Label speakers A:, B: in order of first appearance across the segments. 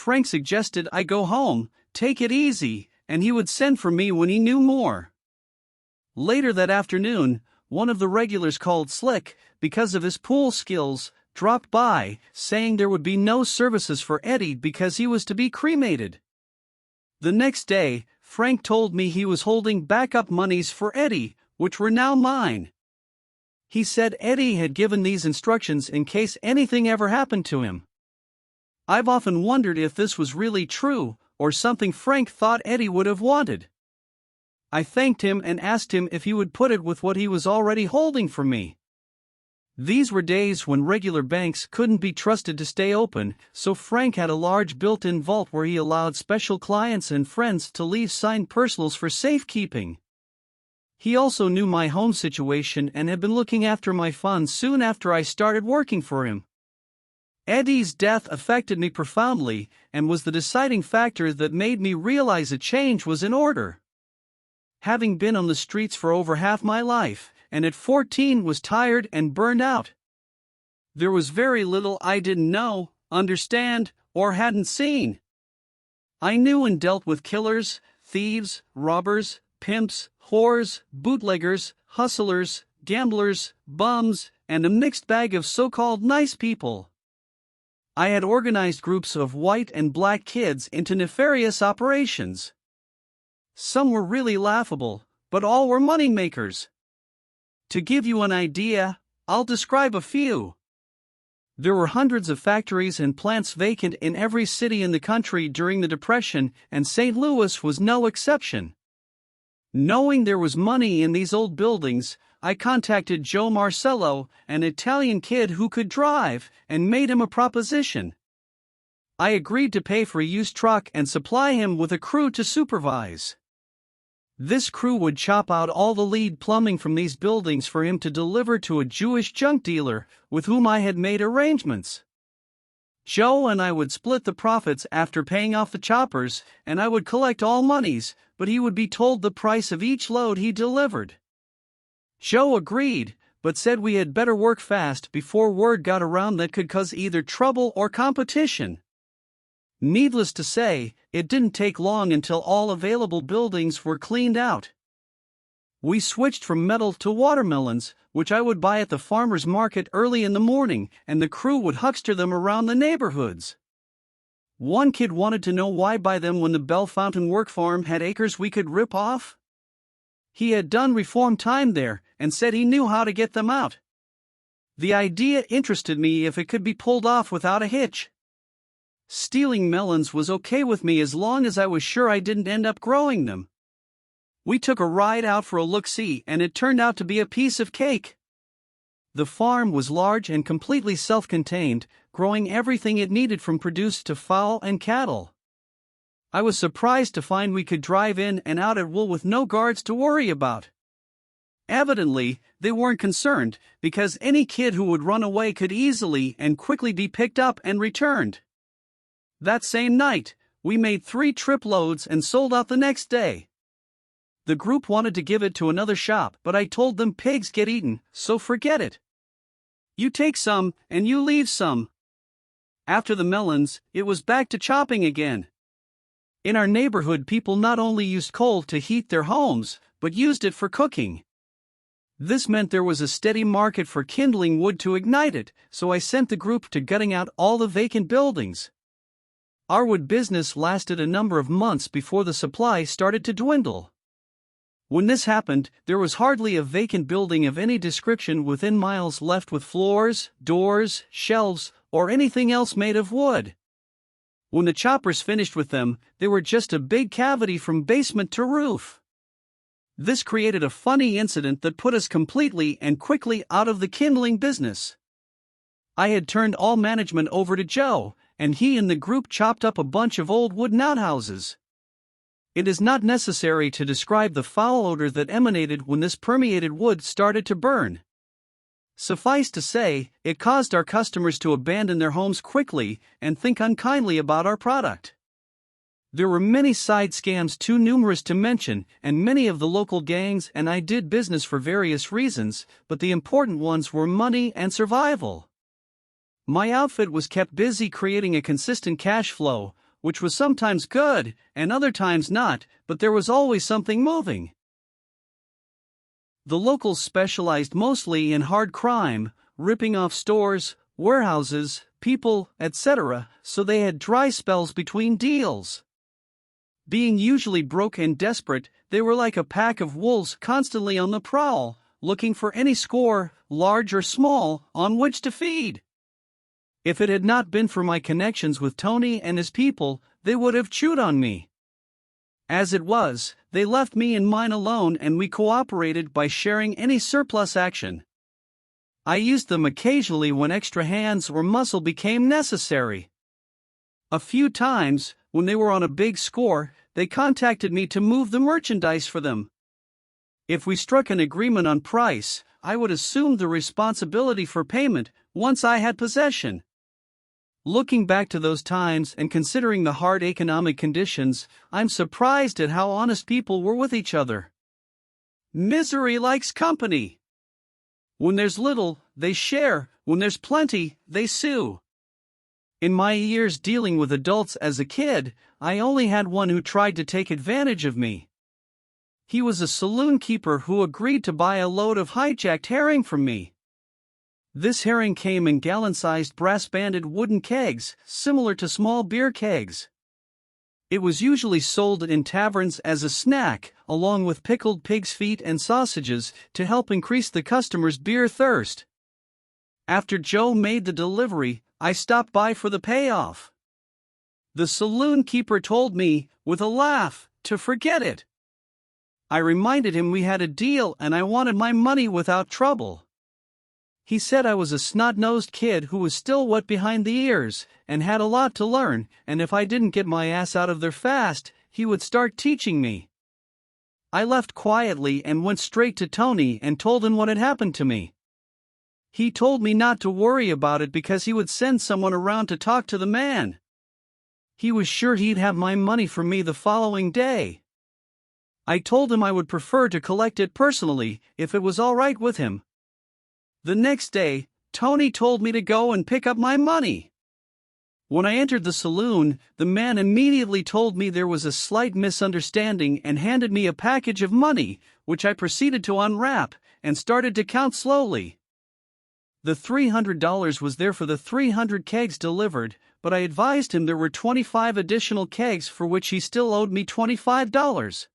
A: Frank suggested I go home, take it easy, and he would send for me when he knew more. Later that afternoon, one of the regulars called Slick, because of his pool skills, dropped by, saying there would be no services for Eddie because he was to be cremated. The next day, Frank told me he was holding backup monies for Eddie, which were now mine. He said Eddie had given these instructions in case anything ever happened to him. I've often wondered if this was really true, or something Frank thought Eddie would have wanted. I thanked him and asked him if he would put it with what he was already holding for me. These were days when regular banks couldn't be trusted to stay open, so Frank had a large built-in vault where he allowed special clients and friends to leave signed personals for safekeeping. He also knew my home situation and had been looking after my funds soon after I started working for him. Eddie's death affected me profoundly and was the deciding factor that made me realize a change was in order. Having been on the streets for over half my life, and at 14 was tired and burned out. There was very little I didn't know, understand, or hadn't seen. I knew and dealt with killers, thieves, robbers, pimps, whores, bootleggers, hustlers, gamblers, bums, and a mixed bag of so-called nice people. I had organized groups of white and black kids into nefarious operations. Some were really laughable, but all were money makers. To give you an idea, I'll describe a few. There were hundreds of factories and plants vacant in every city in the country during the Depression, and St. Louis was no exception. Knowing there was money in these old buildings, I contacted Joe Marcello, an Italian kid who could drive, and made him a proposition. I agreed to pay for a used truck and supply him with a crew to supervise. This crew would chop out all the lead plumbing from these buildings for him to deliver to a Jewish junk dealer, with whom I had made arrangements. Joe and I would split the profits after paying off the choppers, and I would collect all monies, but he would be told the price of each load he delivered. Joe agreed, but said we had better work fast before word got around that could cause either trouble or competition. Needless to say, it didn't take long until all available buildings were cleaned out. We switched from metal to watermelons, which I would buy at the farmer's market early in the morning, and the crew would huckster them around the neighborhoods. One kid wanted to know why buy them when the Bell Fountain Work Farm had acres we could rip off. He had done reform time there, and said he knew how to get them out. The idea interested me if it could be pulled off without a hitch. Stealing melons was okay with me as long as I was sure I didn't end up growing them. We took a ride out for a look-see, and it turned out to be a piece of cake. The farm was large and completely self-contained, growing everything it needed from produce to fowl and cattle. I was surprised to find we could drive in and out at will with no guards to worry about. Evidently, they weren't concerned, because any kid who would run away could easily and quickly be picked up and returned. That same night, we made 3 trip loads and sold out the next day. The group wanted to give it to another shop, but I told them pigs get eaten, so forget it. You take some, and you leave some. After the melons, it was back to chopping again. In our neighborhood, people not only used coal to heat their homes, but used it for cooking. This meant there was a steady market for kindling wood to ignite it, so I sent the group to gutting out all the vacant buildings. Our wood business lasted a number of months before the supply started to dwindle. When this happened, there was hardly a vacant building of any description within miles left with floors, doors, shelves, or anything else made of wood. When the choppers finished with them, they were just a big cavity from basement to roof. This created a funny incident that put us completely and quickly out of the kindling business. I had turned all management over to Joe, and he and the group chopped up a bunch of old wooden outhouses. It is not necessary to describe the foul odor that emanated when this permeated wood started to burn. Suffice to say, it caused our customers to abandon their homes quickly and think unkindly about our product. There were many side scams too numerous to mention, and many of the local gangs and I did business for various reasons, but the important ones were money and survival. My outfit was kept busy creating a consistent cash flow, which was sometimes good, and other times not, but there was always something moving. The locals specialized mostly in hard crime, ripping off stores, warehouses, people, etc., so they had dry spells between deals. Being usually broke and desperate, they were like a pack of wolves constantly on the prowl, looking for any score, large or small, on which to feed. If it had not been for my connections with Tony and his people, they would have chewed on me. As it was, they left me and mine alone, and we cooperated by sharing any surplus action. I used them occasionally when extra hands or muscle became necessary. A few times, when they were on a big score, they contacted me to move the merchandise for them. If we struck an agreement on price, I would assume the responsibility for payment once I had possession. Looking back to those times and considering the hard economic conditions, I'm surprised at how honest people were with each other. Misery likes company. When there's little, they share. When there's plenty, they sue. In my years dealing with adults as a kid, I only had one who tried to take advantage of me. He was a saloon keeper who agreed to buy a load of hijacked herring from me. This herring came in gallon-sized brass-banded wooden kegs, similar to small beer kegs. It was usually sold in taverns as a snack, along with pickled pig's feet and sausages, to help increase the customer's beer thirst. After Joe made the delivery, I stopped by for the payoff. The saloon keeper told me, with a laugh, to forget it. I reminded him we had a deal and I wanted my money without trouble. He said I was a snot-nosed kid who was still wet behind the ears, and had a lot to learn, and if I didn't get my ass out of there fast, he would start teaching me. I left quietly and went straight to Tony and told him what had happened to me. He told me not to worry about it because he would send someone around to talk to the man. He was sure he'd have my money for me the following day. I told him I would prefer to collect it personally, if it was all right with him. The next day, Tony told me to go and pick up my money. When I entered the saloon, the man immediately told me there was a slight misunderstanding and handed me a package of money, which I proceeded to unwrap, and started to count slowly. The $300 was there for the 300 kegs delivered, but I advised him there were 25 additional kegs for which he still owed me $25.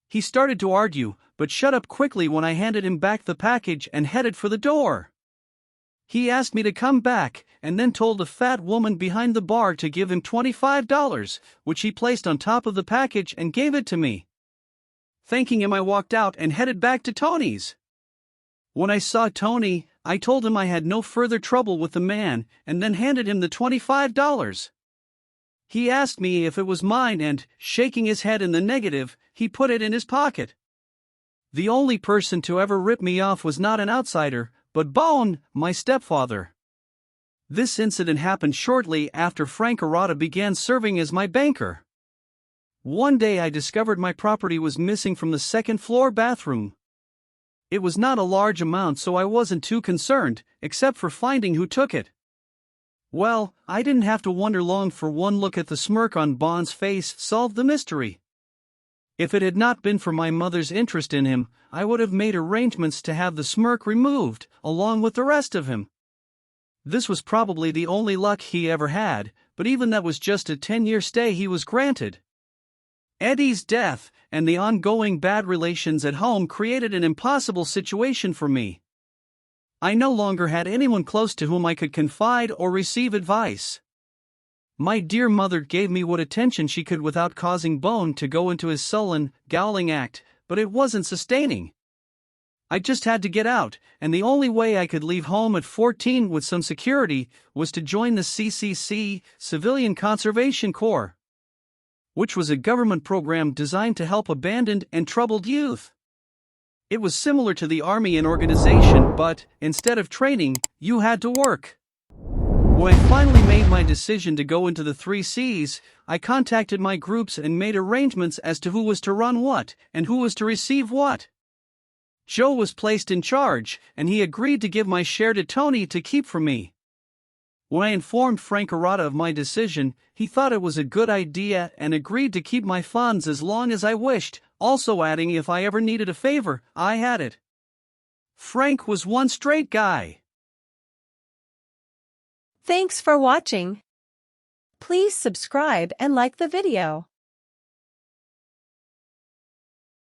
A: He started to argue, but shut up quickly when I handed him back the package and headed for the door. He asked me to come back, and then told a fat woman behind the bar to give him $25, which he placed on top of the package and gave it to me. Thanking him, I walked out and headed back to Tony's. When I saw Tony, I told him I had no further trouble with the man, and then handed him the $25. He asked me if it was mine and, shaking his head in the negative, he put it in his pocket. The only person to ever rip me off was not an outsider, but Bone, my stepfather. This incident happened shortly after Frank Arata began serving as my banker. One day I discovered my property was missing from the second-floor bathroom. It was not a large amount, so I wasn't too concerned, except for finding who took it. Well, I didn't have to wonder long, for one look at the smirk on Bond's face solved the mystery. If it had not been for my mother's interest in him, I would have made arrangements to have the smirk removed, along with the rest of him. This was probably the only luck he ever had, but even that was just a 10-year stay he was granted. Eddie's death, and the ongoing bad relations at home created an impossible situation for me. I no longer had anyone close to whom I could confide or receive advice. My dear mother gave me what attention she could without causing Bone to go into his sullen, growling act, but it wasn't sustaining. I just had to get out, and the only way I could leave home at 14 with some security was to join the CCC, Civilian Conservation Corps, which was a government program designed to help abandoned and troubled youth. It was similar to the Army in organization, but, instead of training, you had to work. When I finally made my decision to go into the 3 Cs, I contacted my groups and made arrangements as to who was to run what, and who was to receive what. Joe was placed in charge, and he agreed to give my share to Tony to keep for me. When I informed Frank Arata of my decision, he thought it was a good idea and agreed to keep my funds as long as I wished, also adding if I ever needed a favor, I had it. Frank was one straight guy.
B: Thanks for watching. Please subscribe and like the video.